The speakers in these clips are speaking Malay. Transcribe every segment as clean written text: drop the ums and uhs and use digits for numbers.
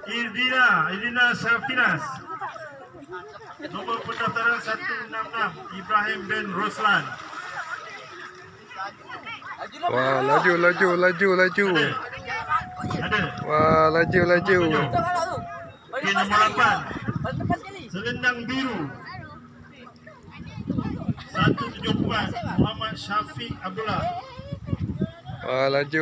Irdina Syafinas. Nombor pendaftaran 166 Ibrahim bin Roslan. Wah, laju. Ada. Wah, laju. Okey, nombor 8 Selendang Biru 174 Muhammad Syafiq Abdullah. Wah, laju.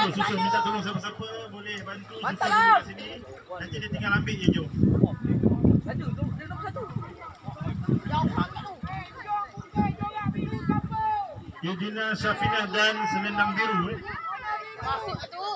Susun minta tolong siapa-siapa boleh bantu susun kat sini. Nanti dia tinggal ambil je, jom. Irdina Syafinah dan Selendang Biru. Masuk tu.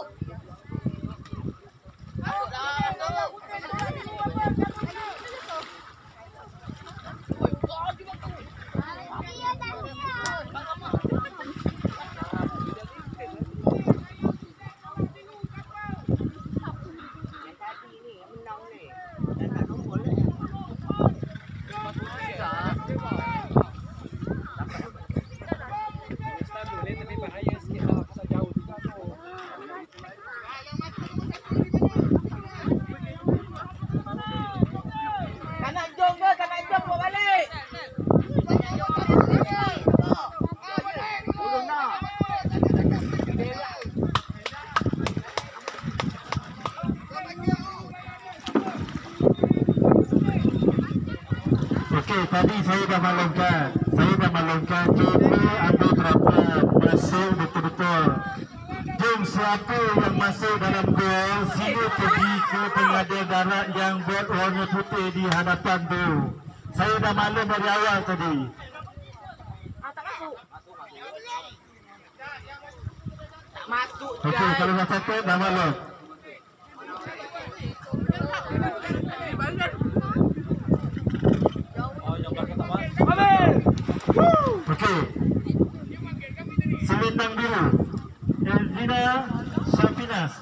Okey, tadi saya dah maklumkan. Cuba ambil terapan. Masuk betul-betul. Jom siapa yang masuk dalam gol, sila pergi ke pengadil darat yang buat warna putih di hadapan tu. Saya dah maklum dari awal tadi. Tak masuk. Okey, kalau dah catat dah maklum. Okey. Selendang Biru Irdina Syafinas.